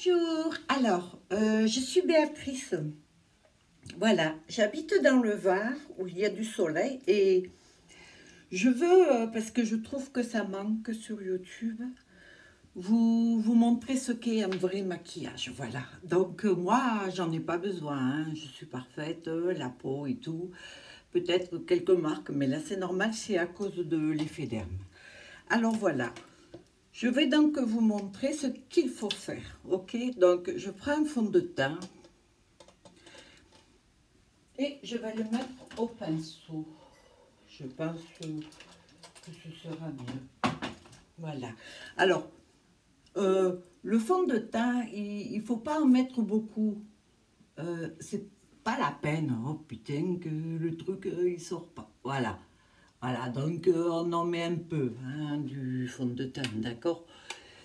Bonjour, alors, je suis Béatrice. Voilà, j'habite dans le Var où il y a du soleil et je veux, parce que je trouve que ça manque sur YouTube, vous montrer ce qu'est un vrai maquillage. Voilà, donc moi, j'en ai pas besoin, hein. Je suis parfaite, la peau et tout. Peut-être quelques marques, mais là c'est normal, c'est à cause de l'effet derme. Alors voilà. Je vais donc vous montrer ce qu'il faut faire, ok? Donc, je prends un fond de teint et je vais le mettre au pinceau. Je pense que ce sera mieux. Voilà. Alors, le fond de teint, il ne faut pas en mettre beaucoup. C'est pas la peine. Oh putain, que le truc, il sort pas. Voilà. Voilà, donc on en met un peu, hein, du fond de teint, d'accord?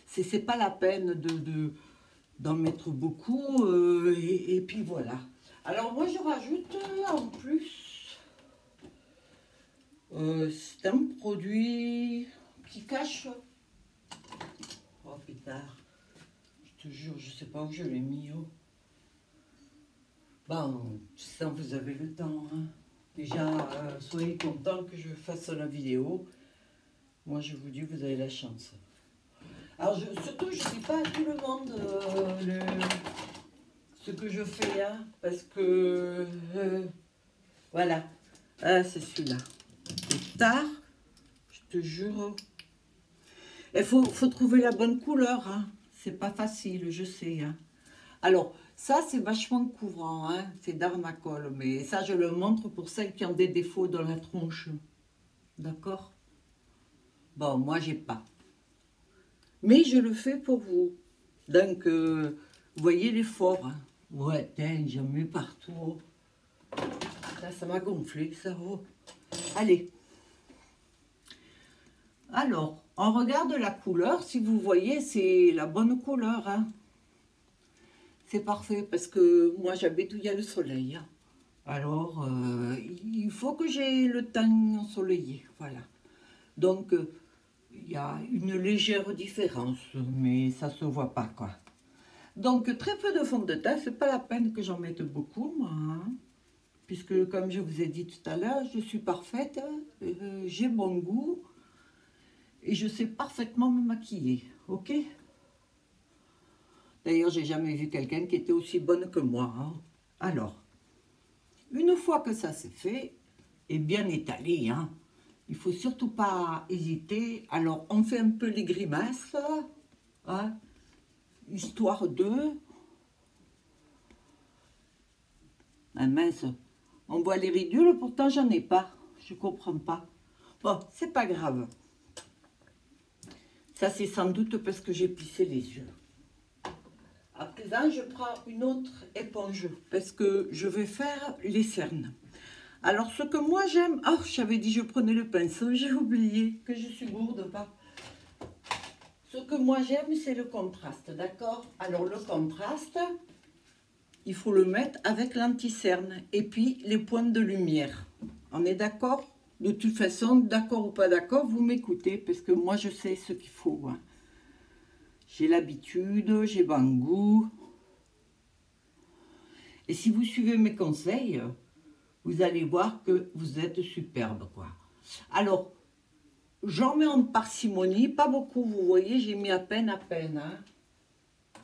C'est pas la peine d'en mettre beaucoup, et puis voilà. Alors moi je rajoute en plus, c'est un produit qui cache, oh pétard, je te jure, je sais pas où je l'ai mis, oh. Bon, ça vous avez le temps, hein. Déjà, soyez contents que je fasse la vidéo. Moi je vous dis, vous avez la chance. Alors surtout, je ne dis pas à tout le monde ce que je fais, hein, parce que, voilà, c'est celui-là. C'est tard, je te jure. Il faut trouver la bonne couleur, hein. C'est pas facile, je sais, hein. Alors, ça, c'est vachement couvrant, hein. C'est Dermacol, mais ça, je le montre pour celles qui ont des défauts dans la tronche. D'accord? Bon, moi, j'ai pas. Mais je le fais pour vous. Donc, vous voyez l'effort, hein. Ouais, j'en mets partout. Ça m'a gonflé, ça. Oh. Allez. Alors, on regarde la couleur. Si vous voyez, c'est la bonne couleur, hein. C'est parfait parce que moi, j'habite où il y a le soleil, hein. Alors, il faut que j'ai le teint ensoleillé. Voilà. Donc, il y a une légère différence, mais ça se voit pas, quoi. Donc, très peu de fond de teint, c'est pas la peine que j'en mette beaucoup, moi, hein, puisque, comme je vous ai dit tout à l'heure, je suis parfaite, j'ai bon goût, et je sais parfaitement me maquiller, ok? D'ailleurs, j'ai jamais vu quelqu'un qui était aussi bonne que moi, hein. Alors, une fois que ça c'est fait, et bien étalé, hein, il faut surtout pas hésiter. Alors, on fait un peu les grimaces, hein, histoire de... Ah mince, on voit les ridules, pourtant j'en ai pas. Je comprends pas. Bon, c'est pas grave. Ça, c'est sans doute parce que j'ai plissé les yeux. À présent, je prends une autre éponge parce que je vais faire les cernes. Alors, ce que moi j'aime... Oh, j'avais dit je prenais le pinceau, j'ai oublié que je suis gourde, pas. Ce que moi j'aime, c'est le contraste, d'accord? Alors, le contraste... il faut le mettre avec l'anti-cerne et puis les pointes de lumière. On est d'accord? De toute façon, d'accord ou pas d'accord, vous m'écoutez parce que moi je sais ce qu'il faut, hein. J'ai l'habitude, j'ai bon goût. Et si vous suivez mes conseils, vous allez voir que vous êtes superbe, quoi. Alors, j'en mets en parcimonie, pas beaucoup, vous voyez, j'ai mis à peine, hein.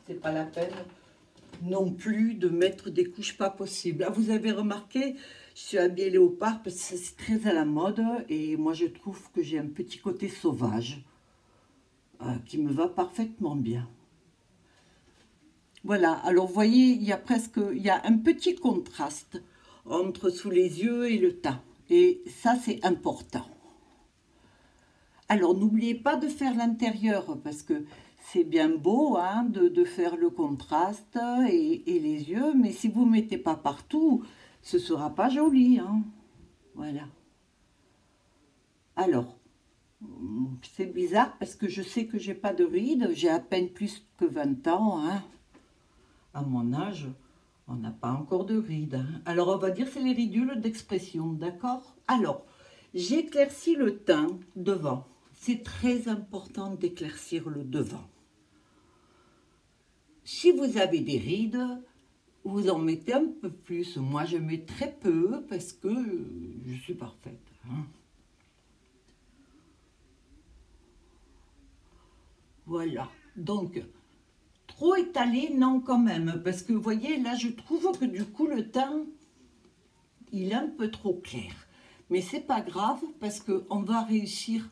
C'est pas la peine non plus de mettre des couches pas possibles. Ah, vous avez remarqué, je suis habillée léopard parce que c'est très à la mode et moi je trouve que j'ai un petit côté sauvage qui me va parfaitement bien. Voilà, alors vous voyez, il y a un petit contraste entre sous les yeux et le teint. Et ça, c'est important. Alors, n'oubliez pas de faire l'intérieur parce que c'est bien beau, hein, de faire le contraste et les yeux, mais si vous ne mettez pas partout, ce ne sera pas joli, hein. Voilà. Alors, c'est bizarre parce que je sais que j'ai pas de rides, j'ai à peine plus que 20 ans, hein. À mon âge, on n'a pas encore de rides, hein. Alors, on va dire que c'est les ridules d'expression, d'accord? Alors, j'éclaircis le teint devant. C'est très important d'éclaircir le devant. si vous avez des rides, vous en mettez un peu plus. Moi, je mets très peu parce que je suis parfaite. Hein. Voilà. Donc, trop étalé, non quand même. Parce que, vous voyez, là, je trouve que du coup, le teint, il est un peu trop clair. Mais c'est pas grave parce qu'on va réussir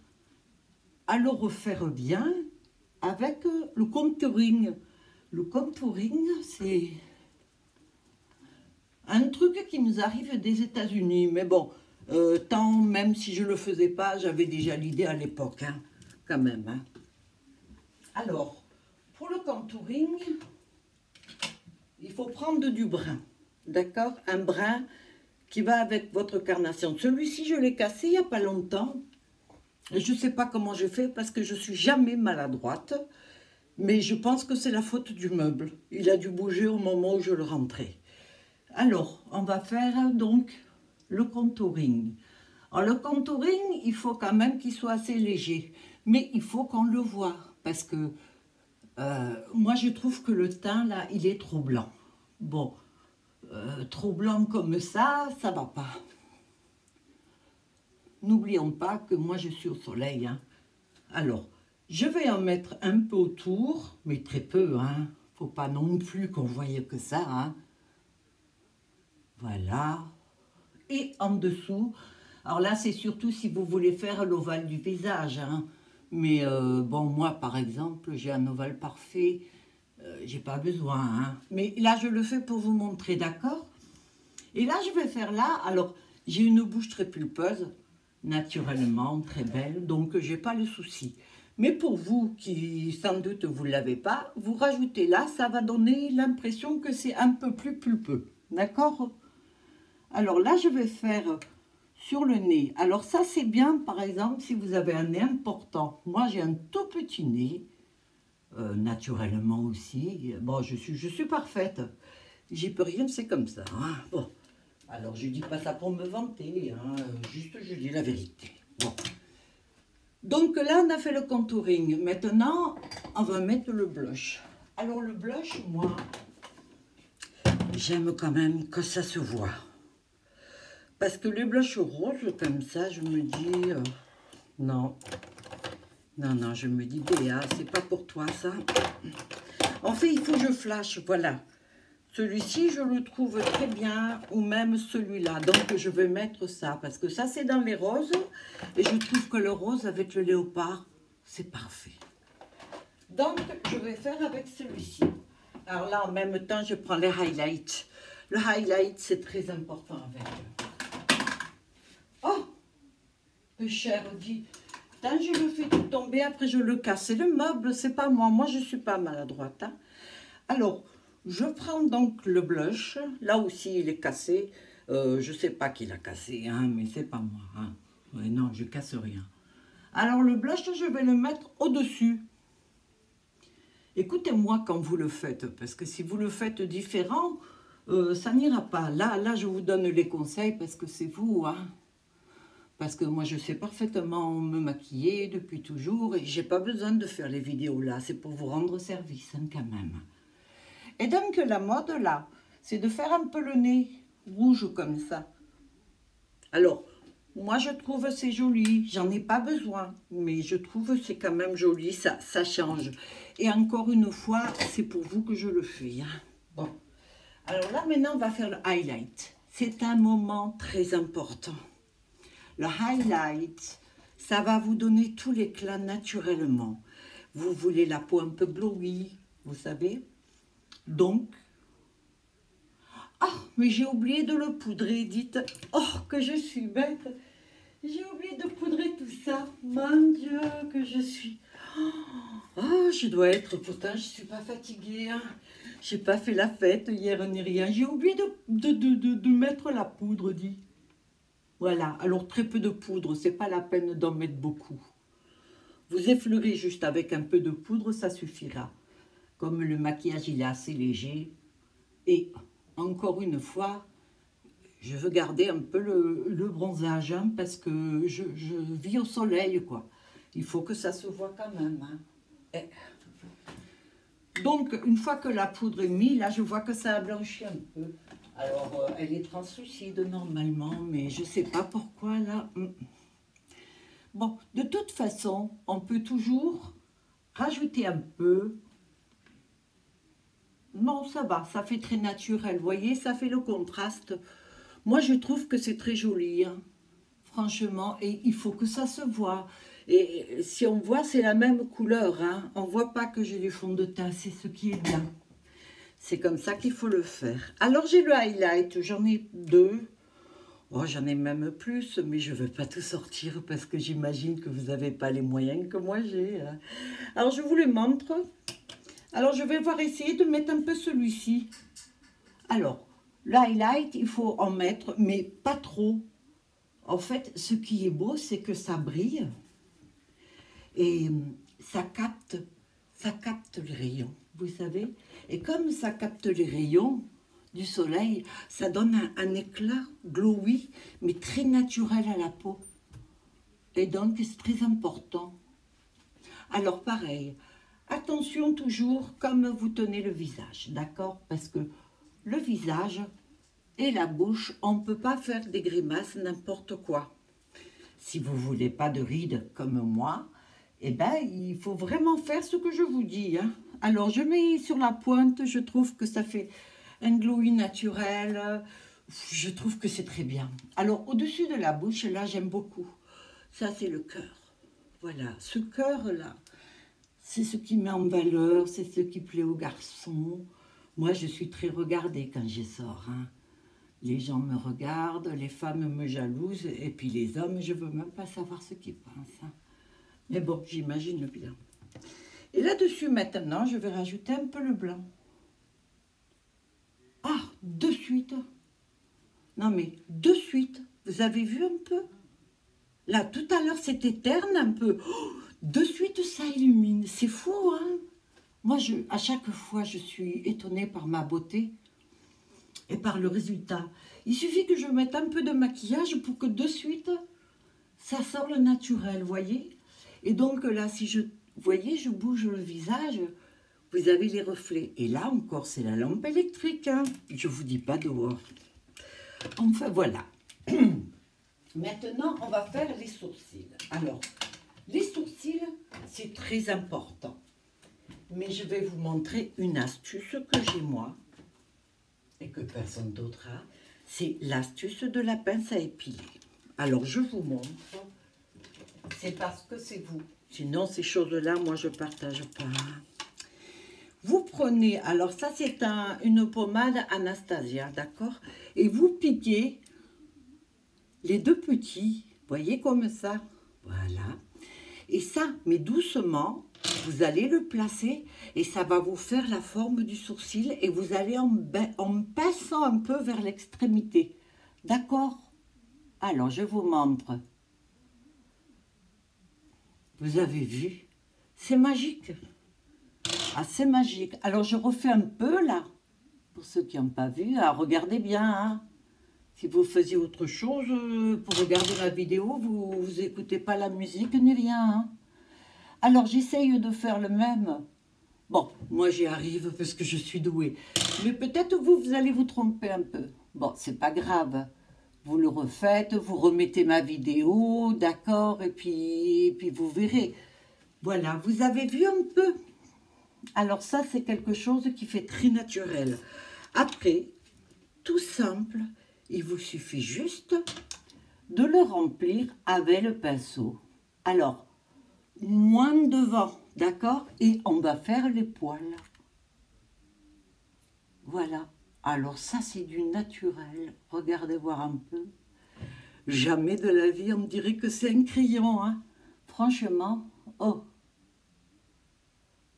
à le refaire bien avec le contouring. Le contouring, c'est un truc qui nous arrive des États-Unis. Mais bon, tant même si je ne le faisais pas, j'avais déjà l'idée à l'époque, hein, quand même. Hein. Alors, pour le contouring, il faut prendre du brun. D'accord? Un brun qui va avec votre carnation. Celui-ci, je l'ai cassé il n'y a pas longtemps. Je ne sais pas comment je fais parce que je suis jamais maladroite. Mais je pense que c'est la faute du meuble. Il a dû bouger au moment où je le rentrais. Alors, on va faire donc le contouring. Alors, le contouring, il faut quand même qu'il soit assez léger. Mais il faut qu'on le voit. Parce que moi, je trouve que le teint, là, il est trop blanc. Bon, trop blanc comme ça ne va pas. N'oublions pas que moi, je suis au soleil. Hein. Alors, je vais en mettre un peu autour, mais très peu. Hein. Faut pas non plus qu'on voie que ça. Hein. Voilà. Et en dessous, alors là, c'est surtout si vous voulez faire l'ovale du visage. Hein. Mais bon, moi, par exemple, j'ai un ovale parfait. J'ai pas besoin. Hein. Mais là, je le fais pour vous montrer, d'accord? Et là, je vais faire là. Alors, j'ai une bouche très pulpeuse, naturellement, très belle. Donc, j'ai pas le souci. Mais pour vous, qui sans doute vous ne l'avez pas, vous rajoutez là, ça va donner l'impression que c'est un peu plus pulpeux. D'accord? Alors là, je vais faire sur le nez. Alors ça, c'est bien, par exemple, si vous avez un nez important. Moi, j'ai un tout petit nez, naturellement aussi. Bon, je suis parfaite. J'y peux rien, c'est comme ça. Hein. Bon, alors je dis pas ça pour me vanter, hein. Juste je dis la vérité. Bon. Donc là, on a fait le contouring. Maintenant, on va mettre le blush. Alors le blush, moi, j'aime quand même que ça se voit. Parce que le blush rose, comme ça, je me dis... non. Non, non, je me dis, Béa, c'est pas pour toi, ça. En fait, il faut que je flash, voilà. Celui-ci, je le trouve très bien, ou même celui-là. Donc, je vais mettre ça, parce que ça, c'est dans les roses. Et je trouve que le rose avec le léopard, c'est parfait. Donc, je vais faire avec celui-ci. Alors là, en même temps, je prends les highlights. Le highlight, c'est très important avec eux. Oh, peu cher, dit. Quand je le fais tout tomber, après je le casse. C'est le meuble, c'est pas moi. Moi, je ne suis pas maladroite. Hein. Alors, je prends donc le blush. Là aussi, il est cassé. Je ne sais pas qui l'a cassé, hein, mais c'est pas moi. Hein. Ouais, non, je casse rien. Alors, le blush, je vais le mettre au-dessus. Écoutez-moi quand vous le faites, parce que si vous le faites différent, ça n'ira pas. Là, je vous donne les conseils parce que c'est vous, hein. Parce que moi, je sais parfaitement me maquiller depuis toujours et j'ai pas besoin de faire les vidéos là. C'est pour vous rendre service, hein, quand même. Et donc, la mode là, c'est de faire un peu le nez rouge comme ça. Alors, moi, je trouve c'est joli. J'en ai pas besoin, mais je trouve c'est quand même joli. Ça change. Et encore une fois, c'est pour vous que je le fais. Hein. Bon. Alors là, maintenant, on va faire le highlight. C'est un moment très important. Le highlight, ça va vous donner tout l'éclat naturellement. Vous voulez la peau un peu glowy, vous savez. Donc, oh, mais j'ai oublié de le poudrer, dites. Oh, que je suis bête. J'ai oublié de poudrer tout ça. Mon Dieu, que je suis... Oh, je dois être... Pourtant, je ne suis pas fatiguée. Hein. Je n'ai pas fait la fête hier ni rien. J'ai oublié de mettre la poudre, dit. Voilà, alors très peu de poudre, c'est pas la peine d'en mettre beaucoup. Vous effleurez juste avec un peu de poudre, ça suffira. Comme le maquillage, il est assez léger. Et encore une fois, je veux garder un peu le bronzage, hein, parce que je vis au soleil, quoi. Il faut que ça se voit quand même. Hein. Donc, une fois que la poudre est mise, là, je vois que ça a blanchi un peu. Alors, elle est translucide normalement, mais je ne sais pas pourquoi, là. Bon, de toute façon, on peut toujours rajouter un peu. Non, ça va, ça fait très naturel. Vous voyez, ça fait le contraste. Moi, je trouve que c'est très joli, hein, franchement. Et il faut que ça se voit. Et si on voit, c'est la même couleur. Hein. On ne voit pas que j'ai du fond de teint. C'est ce qui est bien. C'est comme ça qu'il faut le faire. Alors, j'ai le highlight. J'en ai 2. Oh, j'en ai même plus, mais je ne veux pas tout sortir parce que j'imagine que vous n'avez pas les moyens que moi j'ai. Hein. Alors, je vous le montre. Alors, je vais voir essayer de mettre un peu celui-ci. Alors, le highlight, il faut en mettre, mais pas trop. En fait, ce qui est beau, c'est que ça brille et ça capte les rayons, vous savez. Et comme ça capte les rayons du soleil, ça donne un éclat glowy, mais très naturel à la peau. Et donc, c'est très important. Alors, pareil, attention toujours comme vous tenez le visage, d'accord? Parce que le visage et la bouche, on ne peut pas faire des grimaces n'importe quoi. Si vous ne voulez pas de rides comme moi, eh ben, il faut vraiment faire ce que je vous dis. Hein. Alors, je mets sur la pointe, je trouve que ça fait un glowy naturel. Je trouve que c'est très bien. Alors, au-dessus de la bouche, là, j'aime beaucoup. Ça, c'est le cœur. Voilà, ce cœur-là, c'est ce qui met en valeur, c'est ce qui plaît aux garçons. Moi, je suis très regardée quand je sors. Hein. Les gens me regardent, les femmes me jalousent, et puis les hommes, je ne veux même pas savoir ce qu'ils pensent. Hein. Mais bon, j'imagine bien. Et là-dessus, maintenant, je vais rajouter un peu le blanc. Ah, de suite. Non, mais de suite. Vous avez vu un peu? Là, tout à l'heure, c'était terne un peu. Oh, de suite, ça illumine. C'est fou, hein? Moi, à chaque fois, je suis étonnée par ma beauté et par le résultat. Il suffit que je mette un peu de maquillage pour que de suite, ça sort le naturel, voyez? Et donc là, si vous voyez, je bouge le visage, vous avez les reflets. Et là encore, c'est la lampe électrique, hein? Je ne vous dis pas dehors. Enfin, voilà. Maintenant, on va faire les sourcils. Alors, les sourcils, c'est très important. Mais je vais vous montrer une astuce que j'ai moi et que personne d'autre a. C'est l'astuce de la pince à épiler. Alors, je vous montre. C'est parce que c'est vous. Sinon, ces choses-là, moi, je ne partage pas. Vous prenez, alors ça, c'est une pommade Anastasia, d'accord? Et vous piquez les deux petits, voyez comme ça. Voilà. Et ça, mais doucement, vous allez le placer et ça va vous faire la forme du sourcil et vous allez en passant un peu vers l'extrémité. D'accord? Alors, je vous montre. Vous avez vu? C'est magique. Ah, c'est magique. Alors, je refais un peu là. Pour ceux qui n'ont pas vu, ah, regardez bien. Hein. Si vous faisiez autre chose pour regarder la vidéo, vous n'écoutez pas la musique ni rien. Hein. Alors, j'essaye de faire le même. Bon, moi, j'y arrive parce que je suis douée. Mais peut-être vous allez vous tromper un peu. Bon, c'est pas grave. Vous le refaites, vous remettez ma vidéo, d'accord, et puis vous verrez. Voilà, vous avez vu un peu. Alors ça, c'est quelque chose qui fait très naturel. Après, tout simple, il vous suffit juste de le remplir avec le pinceau. Alors, moins devant, d'accord? Et on va faire les poils. Voilà. Alors ça, c'est du naturel. Regardez voir un peu. Jamais de la vie, on me dirait que c'est un crayon. Hein. Franchement, oh.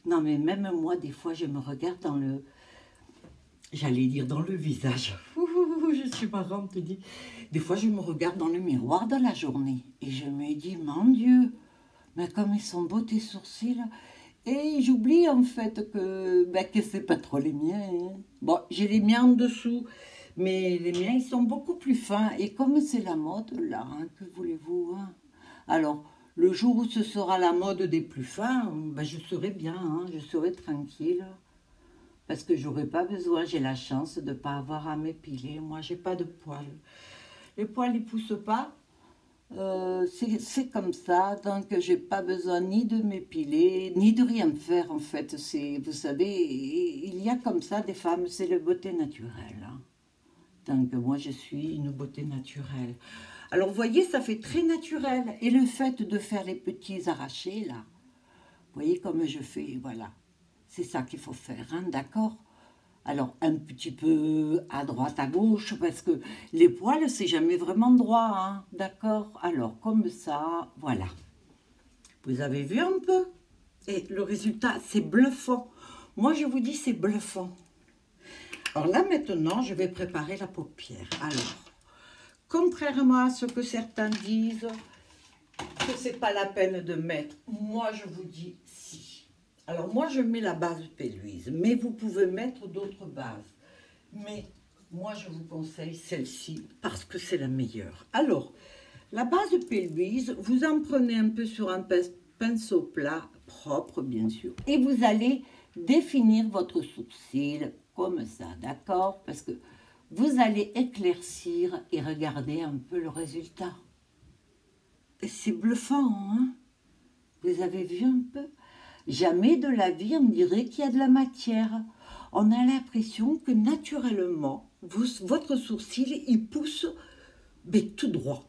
Non, mais même moi, des fois, je me regarde dans le... J'allais dire dans le visage. Je suis marrante, dis. Des fois, je me regarde dans le miroir dans la journée. Et je me dis, mon Dieu, mais comme ils sont beaux tes sourcils. Et j'oublie en fait que c'est pas trop les miens. Hein. Bon, j'ai les miens en dessous. Mais les miens, ils sont beaucoup plus fins. Et comme c'est la mode, là, hein, que voulez-vous hein. Alors, le jour où ce sera la mode des plus fins, ben, je serai bien, hein, je serai tranquille. Parce que j'aurais pas besoin, j'ai la chance de ne pas avoir à m'épiler. Moi, j'ai pas de poils. Les poils, ils poussent pas. C'est comme ça, donc j'ai pas besoin ni de m'épiler, ni de rien faire en fait. Vous savez, il y a comme ça des femmes, c'est la beauté naturelle. Hein. Donc moi je suis une beauté naturelle. Alors vous voyez, ça fait très naturel. Et le fait de faire les petits arrachés là, vous voyez comme je fais, voilà. C'est ça qu'il faut faire, hein, d'accord? Alors, un petit peu à droite, à gauche, parce que les poils, c'est jamais vraiment droit, hein, d'accord? Alors, comme ça, voilà. Vous avez vu un peu? Et le résultat, c'est bluffant. Moi, je vous dis, c'est bluffant. Alors là, maintenant, je vais préparer la paupière. Alors, contrairement à ce que certains disent, que c'est pas la peine de mettre, moi, je vous dis si. Alors moi, je mets la base P-Louise, mais vous pouvez mettre d'autres bases. Mais moi, je vous conseille celle-ci parce que c'est la meilleure. Alors, la base P-Louise, vous en prenez un peu sur un pinceau plat, propre bien sûr, et vous allez définir votre sourcil comme ça, d'accord? Parce que vous allez éclaircir et regarder un peu le résultat. Et c'est bluffant, hein? Vous avez vu un peu? Jamais de la vie, on dirait qu'il y a de la matière. On a l'impression que naturellement, votre sourcil, il pousse mais tout droit.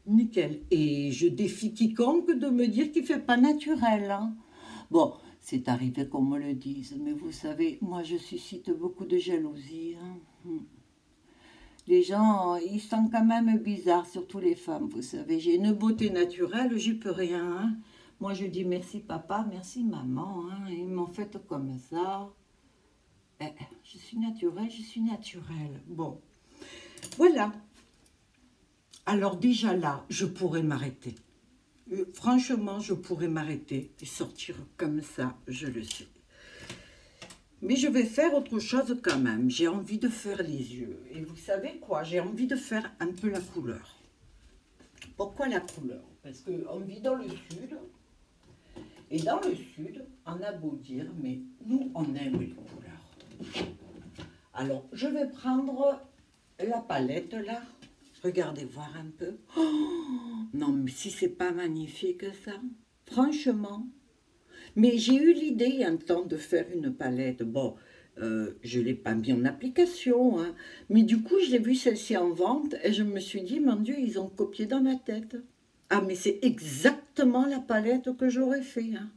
Nickel. Et je défie quiconque de me dire qu'il ne fait pas naturel. Hein. Bon, c'est arrivé qu'on me le dise, mais vous savez, moi je suscite beaucoup de jalousie. Hein. Les gens, ils sont quand même bizarres, surtout les femmes, vous savez. J'ai une beauté naturelle, j'y peux rien. Hein. Moi, je dis merci papa, merci maman. Hein. Ils m'ont fait comme ça. Je suis naturelle, je suis naturelle. Bon, voilà. Alors déjà là, je pourrais m'arrêter. Franchement, je pourrais m'arrêter et sortir comme ça, je le sais. Mais je vais faire autre chose quand même. J'ai envie de faire les yeux. Et vous savez quoi? J'ai envie de faire un peu la couleur. Pourquoi la couleur? Parce qu'on vit dans le sud. Et dans le sud, on a beau dire, mais nous, on aime les couleurs. Alors, je vais prendre la palette là. Regardez voir un peu. Oh, non, mais si c'est pas magnifique ça. Franchement. Mais j'ai eu l'idée il y a un temps de faire une palette. Bon, je ne l'ai pas mis en application. Hein, mais du coup, je l'ai vu celle-ci en vente et je me suis dit, mon Dieu, ils ont copié dans ma tête. Ah, mais c'est exactement la palette que j'aurais fait. Hein.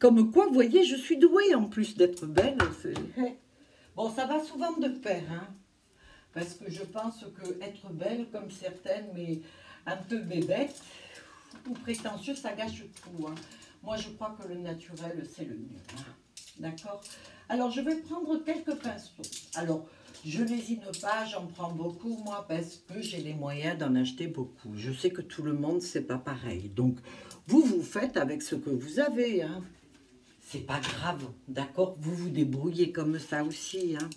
Comme quoi, vous voyez, je suis douée en plus d'être belle. Bon, ça va souvent de pair. Hein, parce que je pense que être belle comme certaines, mais un peu bébête ou prétentieuse, ça gâche tout. Hein. Moi, je crois que le naturel, c'est le mieux. Hein. D'accord? Alors, je vais prendre quelques pinceaux. Alors, je n'hésite pas, j'en prends beaucoup, moi, parce que j'ai les moyens d'en acheter beaucoup. Je sais que tout le monde, c'est pas pareil. Donc, vous faites avec ce que vous avez. Hein. C'est pas grave, d'accord? Vous vous débrouillez comme ça aussi. Hein.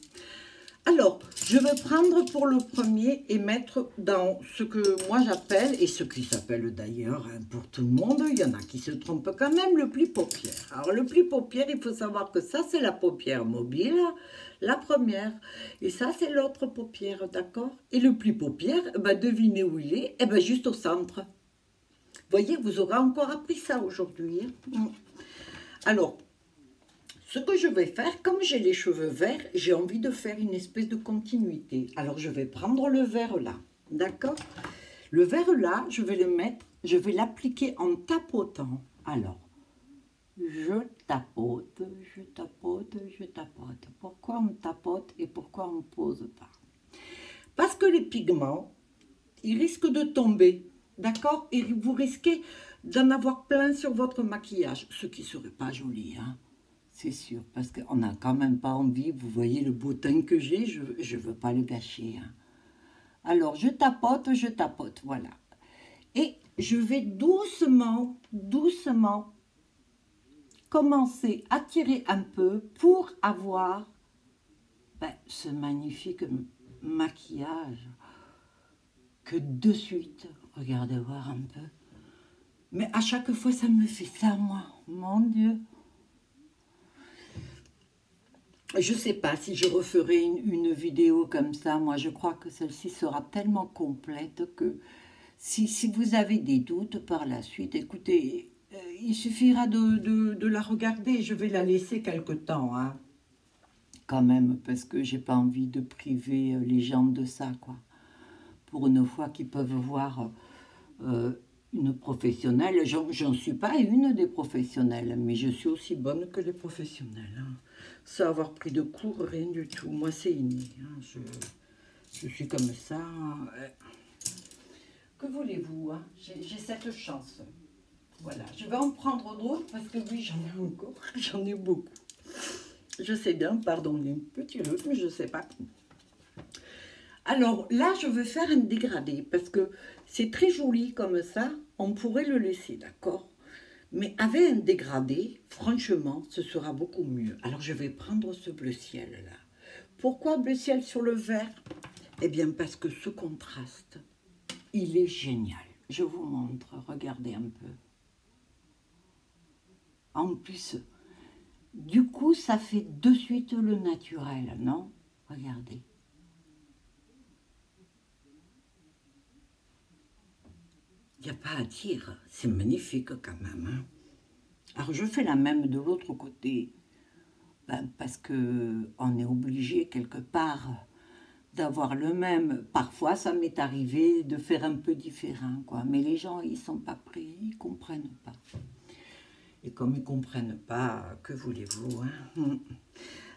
Alors, je vais prendre pour le premier et mettre dans ce que moi j'appelle, et ce qui s'appelle d'ailleurs hein, pour tout le monde, il y en a qui se trompent quand même, le pli paupière. Alors le pli paupière, il faut savoir que ça c'est la paupière mobile, la première, et ça c'est l'autre paupière, d'accord? Et le pli paupière, ben, devinez où il est? Eh ben juste au centre. Vous voyez, vous aurez encore appris ça aujourd'hui. Hein. Alors, ce que je vais faire, comme j'ai les cheveux verts, j'ai envie de faire une espèce de continuité. Alors, je vais prendre le vert là, d'accord? Le vert là, je vais le mettre, je vais l'appliquer en tapotant. Alors, je tapote, je tapote, je tapote. Pourquoi on tapote et pourquoi on ne pose pas? Parce que les pigments, ils risquent de tomber, d'accord? Et vous risquez d'en avoir plein sur votre maquillage, ce qui ne serait pas joli, hein? C'est sûr, parce qu'on n'a quand même pas envie, vous voyez le beau teint que j'ai, je ne veux pas le gâcher. Hein. Alors, je tapote, voilà. Et je vais doucement, doucement commencer à tirer un peu pour avoir ce magnifique maquillage que de suite, regardez voir un peu. Mais à chaque fois, ça me fait ça, moi, mon Dieu. Je sais pas si je referai une vidéo comme ça. Moi, je crois que celle-ci sera tellement complète que si vous avez des doutes par la suite, écoutez, il suffira de la regarder. Je vais la laisser quelque temps, hein, quand même, parce que j'ai pas envie de priver les gens de ça, quoi. Pour une fois qu'ils peuvent voir euh, une professionnelle. J'en suis pas une des professionnelles, mais je suis aussi bonne que les professionnels, hein. Sans avoir pris de cours, rien du tout. Moi, c'est inné, hein. Je suis comme ça, hein. Que voulez-vous, hein? J'ai cette chance. Voilà, je vais en prendre d'autres parce que oui, j'en ai encore, j'en ai beaucoup. Je sais bien, pardonnez, petit rythme, je sais pas. Alors là, je veux faire un dégradé parce que c'est très joli comme ça, on pourrait le laisser, d'accord? Mais avec un dégradé, franchement, ce sera beaucoup mieux. Alors je vais prendre ce bleu ciel là. Pourquoi bleu ciel sur le vert? Eh bien parce que ce contraste, il est génial. Je vous montre, regardez un peu. En plus, du coup, ça fait de suite le naturel, non? Regardez. Il n'y a pas à dire, c'est magnifique quand même, hein. Alors je fais la même de l'autre côté, ben, parce que on est obligé quelque part d'avoir le même. Parfois ça m'est arrivé de faire un peu différent, quoi. Mais les gens ils sont pas pris, ils comprennent pas. Et comme ils comprennent pas, que voulez-vous, hein?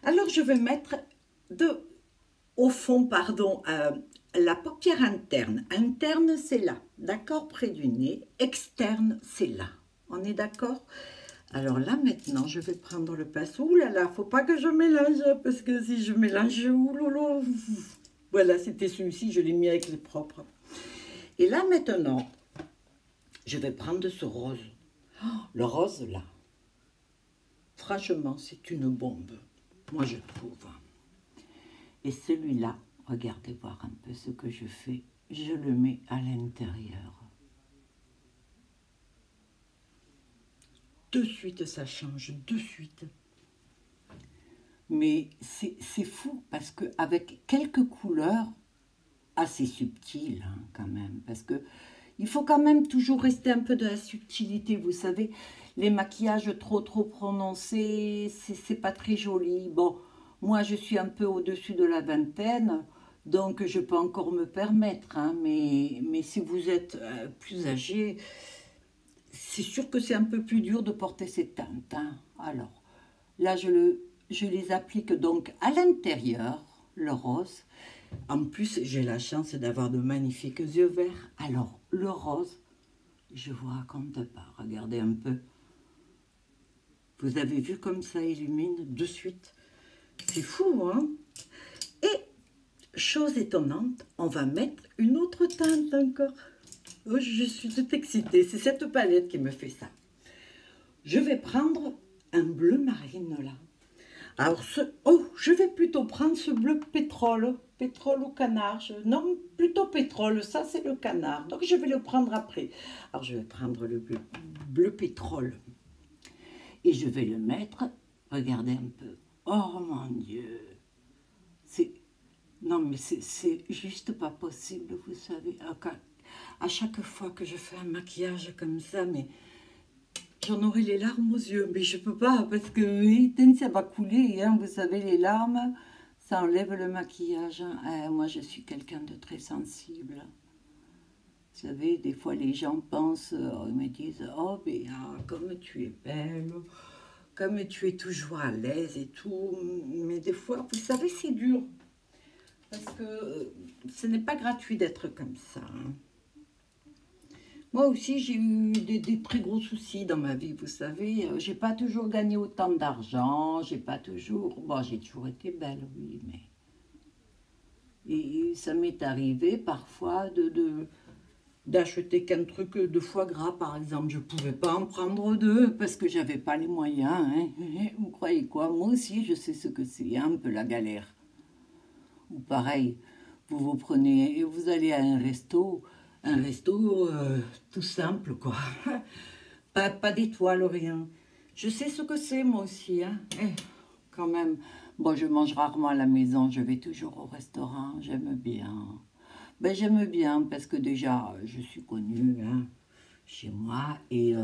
Alors je vais mettre au fond, pardon, la paupière interne. Interne, c'est là, d'accord, près du nez. Externe, c'est là. On est d'accord? Alors là, maintenant, je vais prendre le pinceau. Ouh là là, faut pas que je mélange, parce que si je mélange, ouloulou. Voilà, c'était celui-ci, je l'ai mis avec les propres. Et là, maintenant, je vais prendre ce rose. Oh, le rose, là, franchement, c'est une bombe. Moi, je trouve. Et celui-là, regardez voir un peu ce que je fais. Je le mets à l'intérieur. De suite, ça change, de suite. Mais c'est fou parce qu'avec quelques couleurs assez subtiles, hein, quand même, parce que il faut quand même toujours rester un peu de la subtilité, vous savez. Les maquillages trop prononcés, c'est pas très joli. Bon, moi je suis un peu au-dessus de la vingtaine, donc je peux encore me permettre, hein, mais si vous êtes plus âgé, c'est sûr que c'est un peu plus dur de porter ces teintes, hein. Alors, là je les applique donc à l'intérieur, le rose. En plus, j'ai la chance d'avoir de magnifiques yeux verts. Alors, le rose, je vous raconte pas. Regardez un peu. Vous avez vu comme ça illumine de suite? C'est fou, hein? Et, chose étonnante, on va mettre une autre teinte encore. Oh, je suis toute excitée. C'est cette palette qui me fait ça. Je vais prendre un bleu marine, là. Alors, je vais plutôt prendre ce bleu pétrole au canard. Non, plutôt pétrole, ça c'est le canard. Donc, je vais le prendre après. Alors, je vais prendre le bleu pétrole. Et je vais le mettre, regardez un peu. Oh mon Dieu. Non, mais c'est juste pas possible, vous savez. À chaque fois que je fais un maquillage comme ça, mais j'en aurai les larmes aux yeux, mais je peux pas parce que ça va couler, hein, vous savez, les larmes, ça enlève le maquillage, hein. Moi, je suis quelqu'un de très sensible. Vous savez, des fois, les gens pensent, ils me disent, oh Béa, comme tu es belle, comme tu es toujours à l'aise et tout. Mais des fois, vous savez, c'est dur parce que ce n'est pas gratuit d'être comme ça, hein. Moi aussi, j'ai eu des très gros soucis dans ma vie, vous savez. J'ai pas toujours gagné autant d'argent, j'ai pas toujours... Bon, j'ai toujours été belle, oui, mais... Et ça m'est arrivé parfois d'acheter qu'un truc de foie gras, par exemple. Je pouvais pas en prendre deux parce que j'avais pas les moyens, hein. Vous croyez quoi? Moi aussi, je sais ce que c'est, hein, un peu la galère. Ou pareil, vous prenez et vous allez à un resto tout simple, quoi. Pas d'étoile, rien. Je sais ce que c'est, moi aussi, hein. Quand même. Bon, je mange rarement à la maison, je vais toujours au restaurant, j'aime bien. Ben, j'aime bien parce que déjà, je suis connue hein, chez moi et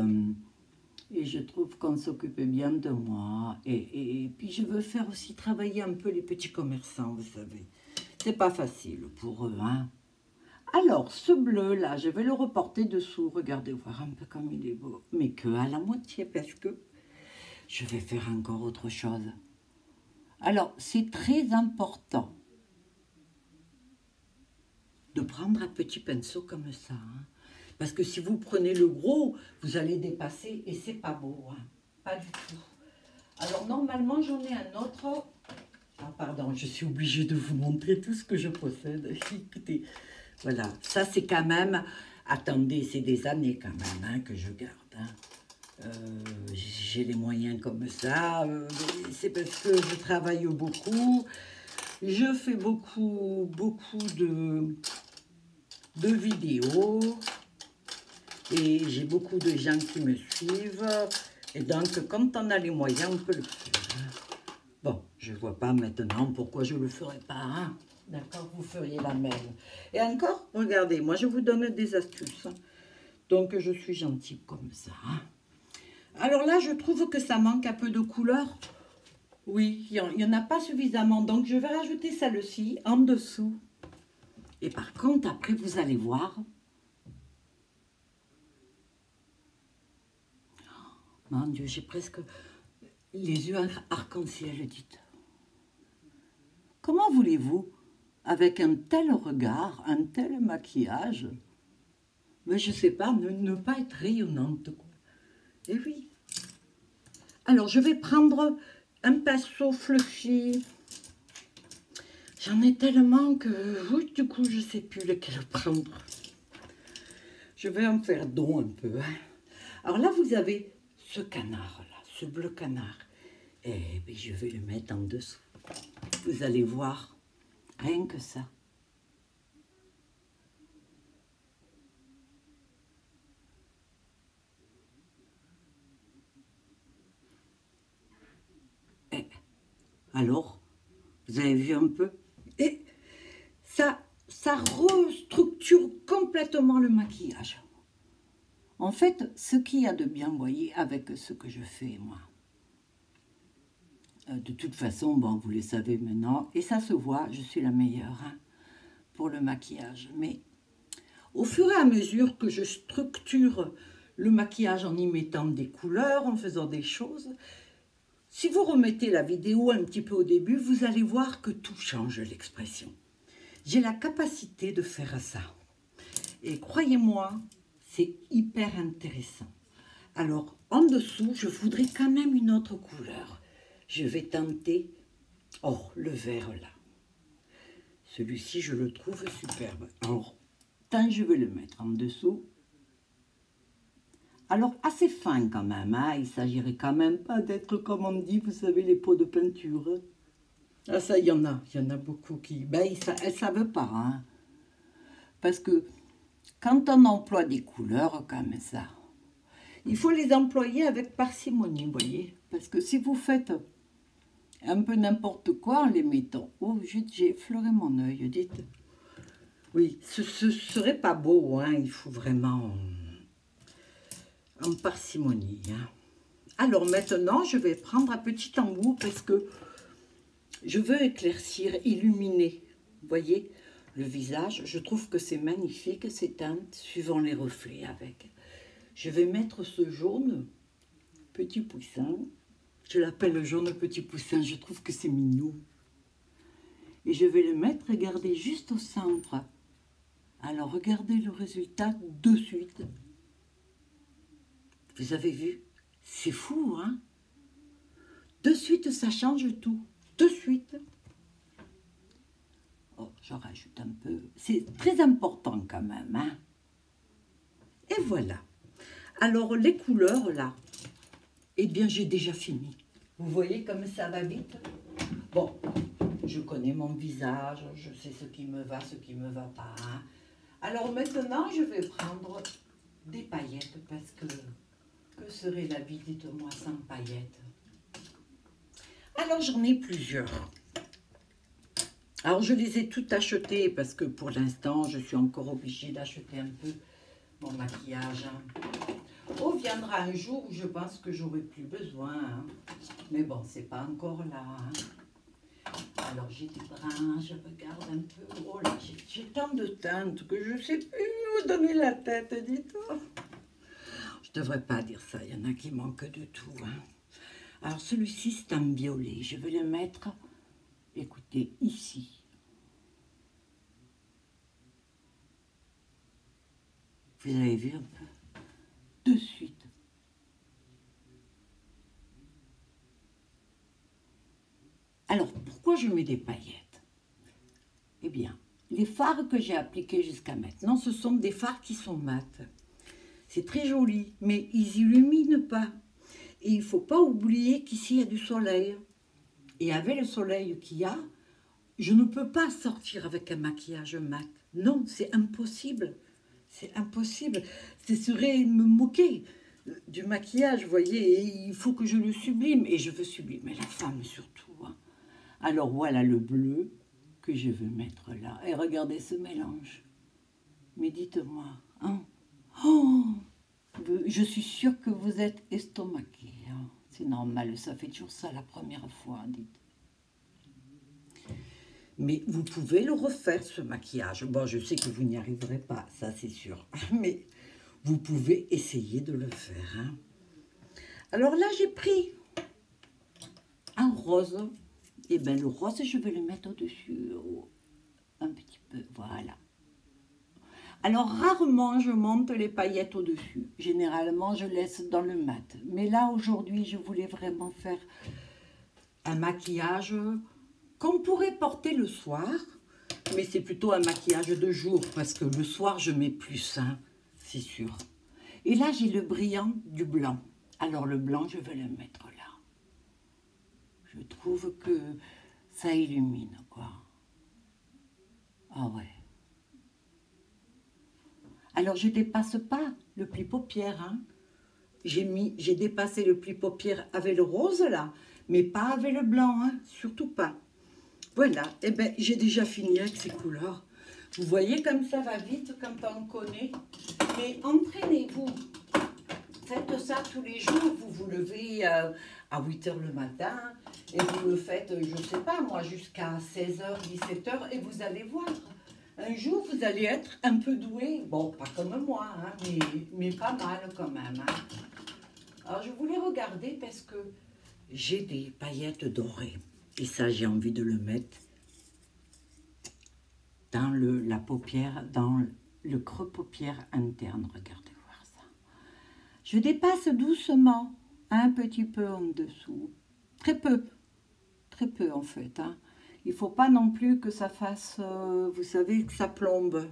je trouve qu'on s'occupe bien de moi. Et puis, je veux faire aussi travailler un peu les petits commerçants, vous savez. C'est pas facile pour eux, hein. Alors, ce bleu-là, je vais le reporter dessous. Regardez, voir un peu comme il est beau. Mais que à la moitié, parce que je vais faire encore autre chose. Alors, c'est très important de prendre un petit pinceau comme ça. Hein. Parce que si vous prenez le gros, vous allez dépasser et c'est pas beau. Hein. Pas du tout. Alors, normalement, j'en ai un autre. Ah, pardon, je suis obligée de vous montrer tout ce que je possède. Écoutez, voilà. Ça, c'est quand même... Attendez, c'est des années quand même hein, que je garde. Hein. J'ai les moyens comme ça. C'est parce que je travaille beaucoup. Je fais beaucoup de vidéos. Et j'ai beaucoup de gens qui me suivent. Et donc, quand on a les moyens, on peut le faire. Bon, je ne vois pas maintenant pourquoi je ne le ferais pas. Hein. D'accord, vous feriez la même. Et encore, regardez, moi je vous donne des astuces. Donc, je suis gentille comme ça. Hein. Alors là, je trouve que ça manque un peu de couleur. Oui, il n'y en a pas suffisamment. Donc, je vais rajouter celle-ci en dessous. Et par contre, après, vous allez voir. Mon Dieu, j'ai presque les yeux arc-en-ciel, dites. Comment voulez-vous, avec un tel regard, un tel maquillage, mais je ne sais pas, ne pas être rayonnante, quoi. Eh oui. Alors, je vais prendre un pinceau fluffy. J'en ai tellement que, oui, du coup, je ne sais plus lequel prendre. Je vais en faire don un peu. Hein. Alors là, vous avez ce canard-là, ce bleu canard. Et bien, je vais le mettre en dessous. Vous allez voir, rien que ça. Et alors, vous avez vu un peu? Et ça restructure complètement le maquillage. En fait, ce qu'il y a de bien, vous voyez, avec ce que je fais, moi. De toute façon, bon, vous le savez maintenant, et ça se voit, je suis la meilleure hein, pour le maquillage. Mais au fur et à mesure que je structure le maquillage en y mettant des couleurs, en faisant des choses, si vous remettez la vidéo un petit peu au début, vous allez voir que tout change l'expression. J'ai la capacité de faire ça. Et croyez-moi, c'est hyper intéressant. Alors, en dessous, je voudrais quand même une autre couleur. Je vais tenter, oh, le vert là. Celui-ci, je le trouve superbe. Alors, tant je vais le mettre en dessous. Alors, assez fin quand même. Hein. Il ne s'agirait quand même pas d'être, comme on dit, vous savez, les pots de peinture. Ah, ça, il y en a beaucoup qui... Ben, elles ne savent pas. Hein. Parce que quand on emploie des couleurs comme ça, il faut les employer avec parcimonie, vous voyez. Parce que si vous faites un peu n'importe quoi en les mettant... Oh, j'ai effleuré mon œil, dites. Oui, ce serait pas beau, hein. Il faut vraiment en parcimonie. Hein. Alors maintenant, je vais prendre un petit embout parce que je veux éclaircir, illuminer. Vous voyez, le visage, je trouve que c'est magnifique, ces teintes, suivant les reflets avec. Je vais mettre ce jaune petit poussin. Je l'appelle le jaune petit poussin, je trouve que c'est mignon. Et je vais le mettre, regardez, juste au centre. Alors, regardez le résultat de suite. Vous avez vu? C'est fou, hein? De suite, ça change tout. De suite. Oh, j'en rajoute un peu. C'est très important quand même, hein? Et voilà. Alors, les couleurs, là, eh bien, j'ai déjà fini. Vous voyez comme ça va vite? Bon, je connais mon visage, je sais ce qui me va, ce qui ne me va pas. Hein. Alors maintenant, je vais prendre des paillettes parce que serait la vie, dites-moi, sans paillettes? Alors, j'en ai plusieurs. Alors, je les ai toutes achetées parce que pour l'instant, je suis encore obligée d'acheter un peu mon maquillage. Oh, viendra un jour où je pense que j'aurai plus besoin. Hein. Mais bon, c'est pas encore là. Hein. Alors, j'ai des brins, je regarde un peu. Oh là, j'ai tant de teintes que je sais plus où donner la tête, dites-moi. Je devrais pas dire ça, il y en a qui manquent de tout. Hein. Alors, celui-ci, c'est un violet. Je vais le mettre, écoutez, ici. Vous avez vu un peu? De suite. Alors, pourquoi je mets des paillettes? Eh bien, les fards que j'ai appliqués jusqu'à maintenant, ce sont des fards qui sont mat. C'est très joli, mais ils illuminent pas. Et il ne faut pas oublier qu'ici, il y a du soleil. Et avec le soleil qu'il y a, je ne peux pas sortir avec un maquillage mat. Non, c'est impossible. C'est impossible. Ce serait me moquer du maquillage, vous voyez. Et il faut que je le sublime. Et je veux sublimer la femme surtout. Hein. Alors voilà le bleu que je veux mettre là. Et regardez ce mélange. Mais dites-moi, hein. Oh, je suis sûre que vous êtes estomaqué. Hein. C'est normal, ça fait toujours ça la première fois, dites. Mais vous pouvez le refaire, ce maquillage. Bon, je sais que vous n'y arriverez pas, ça c'est sûr. Mais vous pouvez essayer de le faire. Hein. Alors là, j'ai pris un rose. Et bien, le rose, je vais le mettre au-dessus. Un petit peu, voilà. Alors, rarement, je monte les paillettes au-dessus. Généralement, je laisse dans le mat. Mais là, aujourd'hui, je voulais vraiment faire un maquillage qu'on pourrait porter le soir. Mais c'est plutôt un maquillage de jour, parce que le soir, je mets plus, hein, c'est sûr. Et là, j'ai le brillant du blanc. Alors, le blanc, je vais le mettre là. Je trouve que ça illumine, quoi. Ah ouais. Alors, je ne dépasse pas le pli paupière. Hein. J'ai dépassé le pli paupière avec le rose, là, mais pas avec le blanc, hein, surtout pas. Voilà, et eh bien, j'ai déjà fini avec ces couleurs. Vous voyez comme ça va vite quand on connaît. Mais entraînez-vous. Faites ça tous les jours. Vous vous levez à 8 h le matin et vous le faites, je ne sais pas moi, jusqu'à 16 h, 17 h et vous allez voir. Un jour, vous allez être un peu doué. Bon, pas comme moi, hein, mais pas mal quand même. Hein. Alors, je voulais regarder parce que j'ai des paillettes dorées. Et ça, j'ai envie de le mettre dans la paupière, dans le creux paupière interne. Regardez voir ça. Je dépasse doucement, un petit peu en dessous. Très peu en fait. Hein. Il ne faut pas non plus que ça fasse, vous savez, que ça plombe.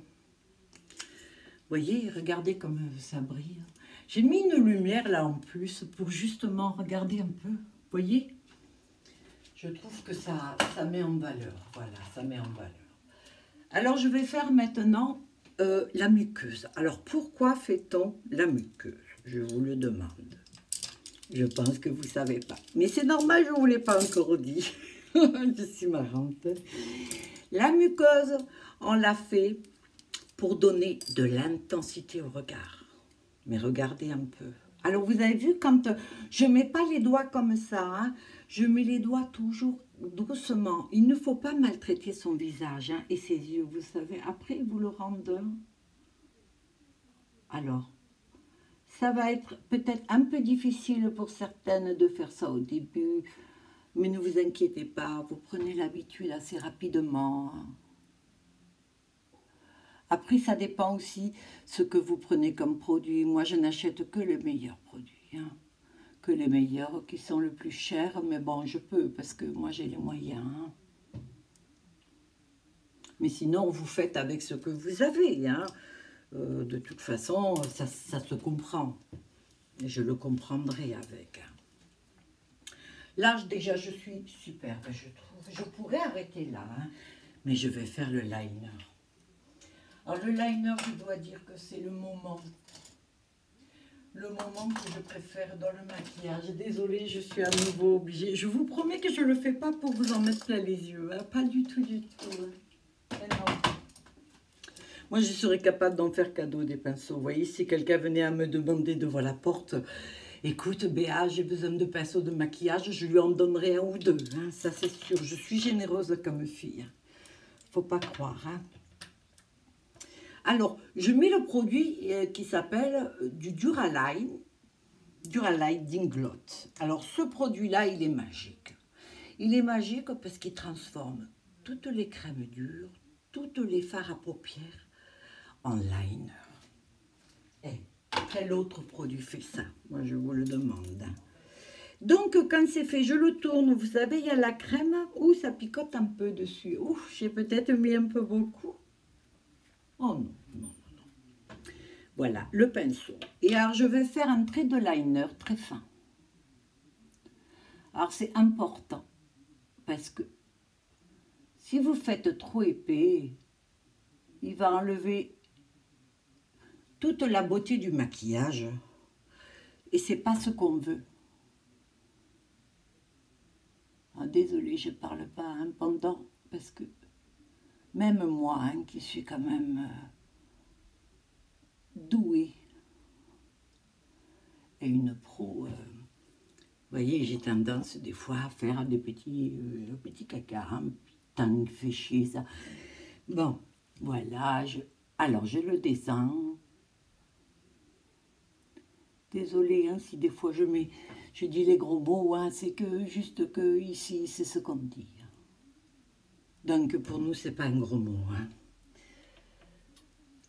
Vous voyez, regardez comme ça brille. J'ai mis une lumière là en plus pour justement regarder un peu. Vous voyez? Je trouve que ça met en valeur. Voilà, ça met en valeur. Alors, je vais faire maintenant la muqueuse. Alors, pourquoi fait-on la muqueuse? Je vous le demande. Je pense que vous ne savez pas. Mais c'est normal, je ne vous l'ai pas encore dit. Je suis marrante. La muqueuse, on l'a fait pour donner de l'intensité au regard. Mais regardez un peu. Alors, vous avez vu, quand je ne mets pas les doigts comme ça, hein, je mets les doigts toujours doucement. Il ne faut pas maltraiter son visage hein, et ses yeux, vous savez. Après, vous le rendez. Alors, ça va être peut-être un peu difficile pour certaines de faire ça au début, mais ne vous inquiétez pas, vous prenez l'habitude assez rapidement. Après, ça dépend aussi ce que vous prenez comme produit. Moi, je n'achète que le meilleur produit, hein. Que les meilleurs qui sont le plus chers, mais bon, je peux parce que moi, j'ai les moyens. Hein. Mais sinon, vous faites avec ce que vous avez. Hein. De toute façon, ça se comprend. Et je le comprendrai avec. Là, déjà, je suis superbe, je trouve. Je pourrais arrêter là, hein, mais je vais faire le liner. Alors, le liner, je dois dire que c'est le moment. le moment que je préfère dans le maquillage. Désolée, je suis à nouveau obligée. Je vous promets que je ne le fais pas pour vous en mettre plein les yeux. Hein. Pas du tout, du tout. Hein. Mais non. Moi, je serais capable d'en faire cadeau des pinceaux. Vous voyez, si quelqu'un venait à me demander devant la porte, écoute, Béa, j'ai besoin de pinceaux de maquillage, je lui en donnerai un ou deux. Hein. Ça, c'est sûr. Je suis généreuse comme fille. Faut pas croire. Hein. Alors, je mets le produit qui s'appelle du Duraline Dinglot. Alors, ce produit-là, il est magique. Il est magique parce qu'il transforme toutes les crèmes dures, toutes les fards à paupières en liner. Et quel autre produit fait ça? Moi, je vous le demande. Donc, quand c'est fait, je le tourne. Vous savez, il y a la crème. Ouh, ça picote un peu dessus. Ouh, j'ai peut-être mis un peu beaucoup. Oh non, non. Voilà, le pinceau. Et alors, je vais faire un trait de liner très fin. Alors, c'est important. Parce que si vous faites trop épais, il va enlever toute la beauté du maquillage. Et c'est pas ce qu'on veut. Ah, désolée, je parle pas pendant. Parce que même moi, hein, qui suis quand même douée et une pro... vous voyez, j'ai tendance des fois à faire des petits caca, hein, putain, il fait chier ça. Bon, voilà, alors je le descends. Désolée hein, si des fois je dis les gros mots, hein, c'est que juste que ici, c'est ce qu'on dit. Donc pour nous, c'est pas un gros mot. Hein.